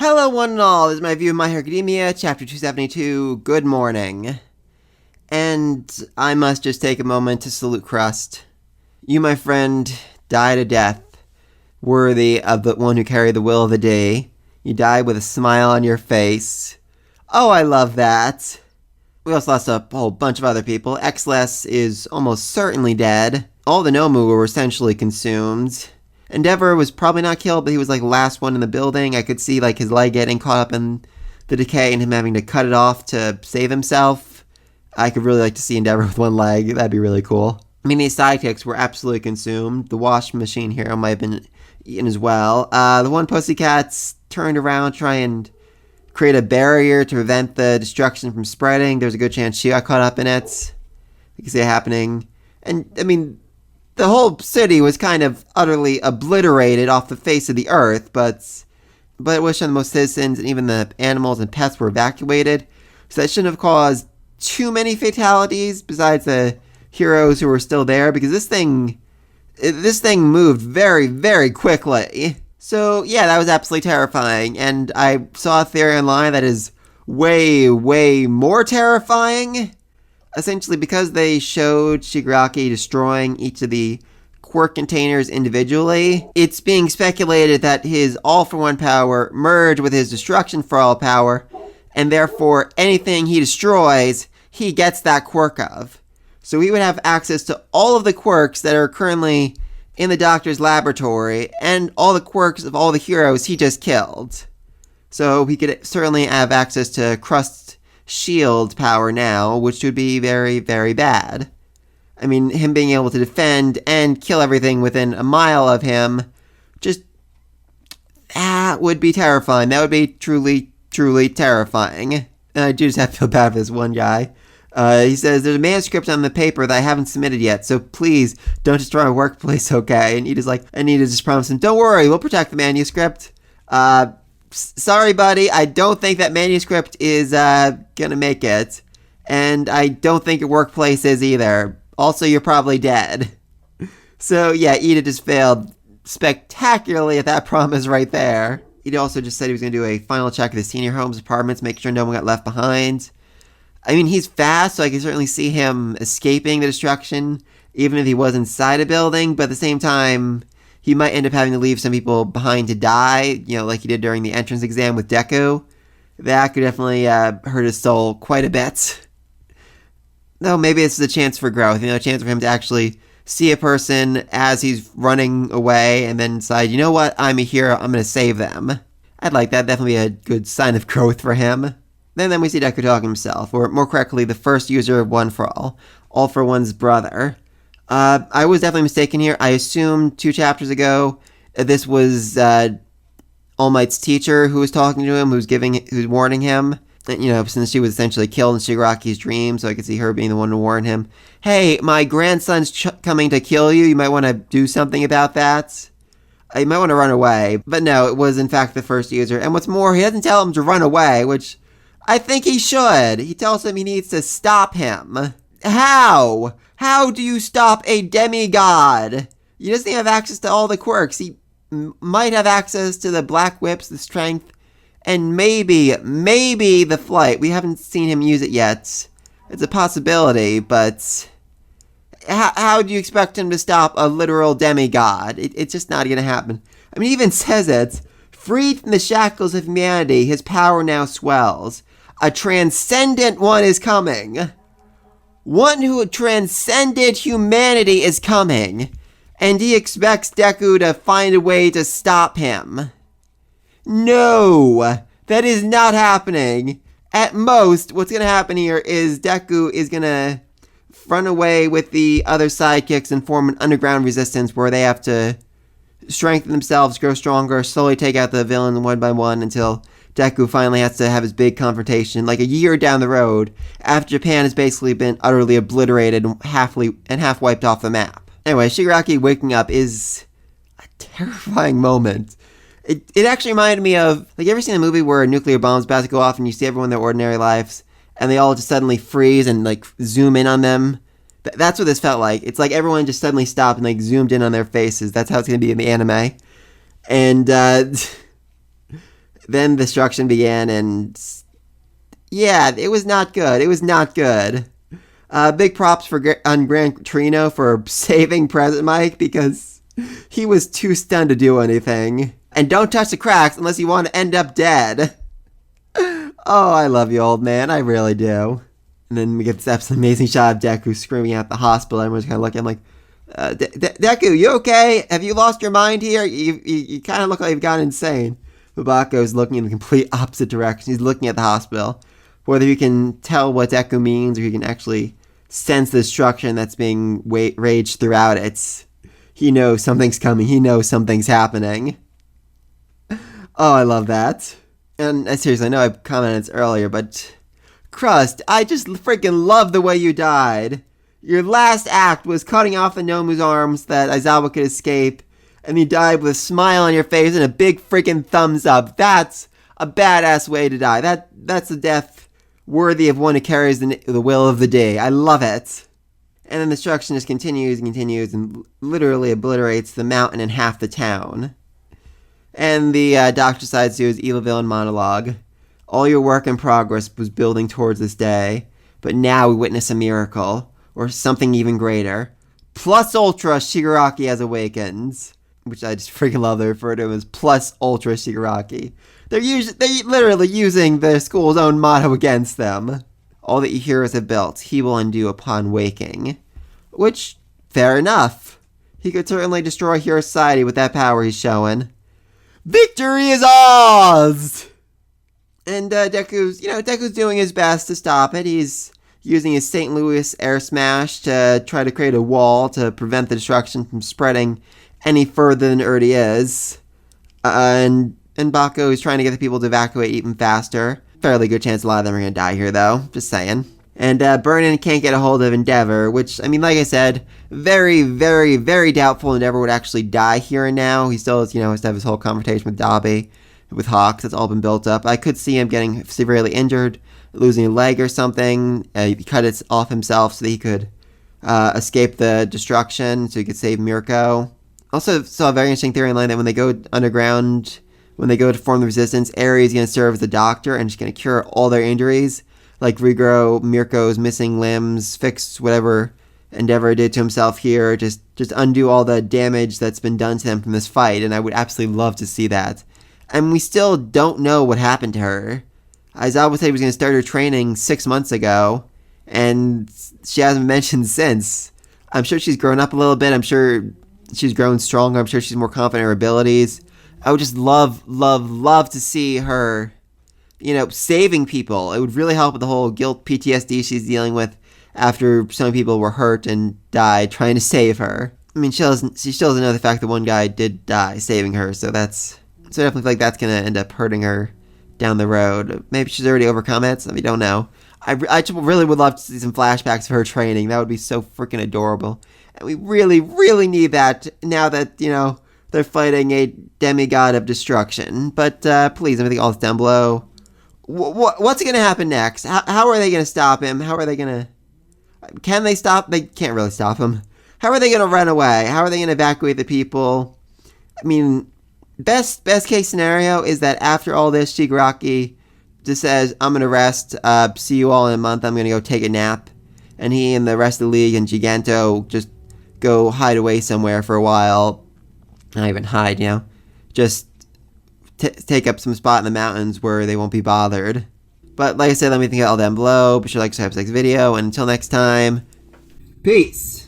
Hello one and all, this is my view of My Hero Academia, chapter 272, Good Morning. And I must just take a moment to salute Crust. You, my friend, died a death worthy of the one who carried the will of the day. You died with a smile on your face. Oh, I love that. We also lost a whole bunch of other people. Xless is almost certainly dead. All the Nomu were essentially consumed. Endeavor was probably not killed, but he was like the last one in the building. I could see like his leg getting caught up in the decay and him having to cut it off to save himself. I could really like to see Endeavor with one leg. That'd be really cool. I mean, these sidekicks were absolutely consumed. The washing machine hero might have been eaten as well. The one pussycat's turned around, try and create a barrier to prevent the destruction from spreading. There's a good chance she got caught up in it. You can see it happening. And, I mean, the whole city was kind of utterly obliterated off the face of the earth, but it was showing most citizens and even the animals and pets were evacuated. So that shouldn't have caused too many fatalities besides the heroes who were still there, because this thing moved very, very quickly. So yeah, that was absolutely terrifying. And I saw a theory online that is way, way more terrifying. Essentially, because they showed Shigaraki destroying each of the quirk containers individually, it's being speculated that his all-for-one power merged with his destruction for all power, and therefore anything he destroys, he gets that quirk of. So he would have access to all of the quirks that are currently in the doctor's laboratory, and all the quirks of all the heroes he just killed. So he could certainly have access to Crust's shield power now, which would be very, very bad. I mean, him being able to defend and kill everything within a mile of him, just, that would be terrifying. That would be truly, truly terrifying. And I do just have to feel bad for this one guy. He says, there's a manuscript on the paper that I haven't submitted yet, so please don't destroy my workplace, okay? And Anita just promised him, don't worry, we'll protect the manuscript. Sorry, buddy, I don't think that manuscript is gonna make it. And I don't think your workplace is either. Also, you're probably dead. So, yeah, Ida just failed spectacularly at that promise right there. Ida also just said he was gonna do a final check of the senior homes apartments, make sure no one got left behind. I mean, he's fast, so I can certainly see him escaping the destruction, even if he was inside a building, but at the same time, he might end up having to leave some people behind to die, you know, like he did during the entrance exam with Deku. That could definitely hurt his soul quite a bit. Though maybe this is a chance for growth, you know, a chance for him to actually see a person as he's running away and then decide, you know what, I'm a hero, I'm going to save them. I'd like that, definitely be a good sign of growth for him. Then we see Deku talking himself, or more correctly, the first user of One for All for One's brother. I was definitely mistaken here. I assumed 2 chapters ago this was All Might's teacher who was talking to him, who's warning him. You know, since she was essentially killed in Shigaraki's dream, so I could see her being the one to warn him. Hey, my grandson's coming to kill you. You might want to do something about that. You might want to run away. But no, it was in fact the first user. And what's more, he doesn't tell him to run away, which I think he should. He tells him he needs to stop him. How? How do you stop a demigod? He doesn't have access to all the quirks. He might have access to the black whips, the strength, and maybe the flight. We haven't seen him use it yet. It's a possibility, but how do you expect him to stop a literal demigod? It's just not going to happen. I mean, he even says it. Freed from the shackles of humanity, his power now swells. A transcendent one is coming. One who transcended humanity is coming. And he expects Deku to find a way to stop him. No, that is not happening. At most, what's going to happen here is Deku is going to run away with the other sidekicks and form an underground resistance where they have to strengthen themselves, grow stronger, slowly take out the villain one by one until Deku finally has to have his big confrontation, like a year down the road, after Japan has basically been utterly obliterated and half wiped off the map. Anyway, Shigaraki waking up is a terrifying moment. It actually reminded me of, like, you ever seen a movie where a nuclear bomb's about to go off and you see everyone in their ordinary lives, and they all just suddenly freeze and, like, zoom in on them? That's what this felt like. It's like everyone just suddenly stopped and, like, zoomed in on their faces. That's how it's going to be in the anime. And, Then destruction began, and yeah, it was not good. It was not good. Big props on Gran Trino for saving President Mike because he was too stunned to do anything. And don't touch the cracks unless you want to end up dead. Oh, I love you, old man. I really do. And then we get this absolutely amazing shot of Deku screaming at the hospital. Everyone's kind of looking. I'm like, Deku, you okay? Have you lost your mind here? You kind of look like you've gone insane. Babako's looking in the complete opposite direction. He's looking at the hospital. Whether he can tell what Deku means or he can actually sense the destruction that's being raged throughout it, he knows something's coming. He knows something's happening. Oh, I love that. And seriously, I know I commented this earlier, but Crust, I just freaking love the way you died. Your last act was cutting off the Nomu's arms that Aizawa could escape, and you died with a smile on your face and a big freaking thumbs up. That's a badass way to die. That's a death worthy of one who carries the will of the day. I love it. And then the destruction just continues and continues and literally obliterates the mountain and half the town. And the doctor decides to do his evil villain monologue. All your work in progress was building towards this day, but now we witness a miracle, or something even greater. Plus Ultra Shigaraki has awakened. Which I just freaking love. They refer to him as Plus Ultra Shigaraki. They're literally using the school's own motto against them. All that your heroes have built, he will undo upon waking. Which, fair enough. He could certainly destroy Hero Society with that power he's showing. Victory is ours! And Deku's doing his best to stop it. He's using his St. Louis air smash to try to create a wall to prevent the destruction from spreading any further than it already is. And Bako is trying to get the people to evacuate even faster. Fairly good chance a lot of them are going to die here, though. Just saying. And Burnin can't get a hold of Endeavor, which, I mean, like I said, very, very, very doubtful Endeavor would actually die here and now. He still has, has to have his whole confrontation with Dabi, with Hawks. That's all been built up. I could see him getting severely injured, losing a leg or something. He cut it off himself so that he could escape the destruction, so he could save Mirko. Also saw a very interesting theory line that when they go underground, when they go to form the resistance, Eri is going to serve as the doctor and just going to cure all their injuries, like regrow Mirko's missing limbs, fix whatever Endeavor did to himself here, just undo all the damage that's been done to them from this fight, and I would absolutely love to see that. And we still don't know what happened to her. Aizawa said he was going to start her training 6 months ago, and she hasn't mentioned since. I'm sure she's grown up a little bit. I'm sure she's grown stronger. I'm sure she's more confident in her abilities. I would just love to see her, saving people. It would really help with the whole guilt PTSD she's dealing with after so many people were hurt and died trying to save her. I mean, she still doesn't know the fact that one guy did die saving her, so I definitely feel like that's going to end up hurting her down the road. Maybe she's already overcome it. We don't know. I just really would love to see some flashbacks of her training. That would be so freaking adorable. And we really, really need that now that, they're fighting a demigod of destruction. But please, everything else down below. What's going to happen next? How are they going to stop him? How are they going to... Can they stop? They can't really stop him. How are they going to run away? How are they going to evacuate the people? I mean, best case scenario is that after all this, Shigaraki just says, I'm going to rest. See you all in a month. I'm going to go take a nap. And he and the rest of the League and Giganto just go hide away somewhere for a while. Not even hide, just take up some spot in the mountains where they won't be bothered. But like I said, let me think of all down below. Be sure to like, subscribe to the next video. And until next time, peace.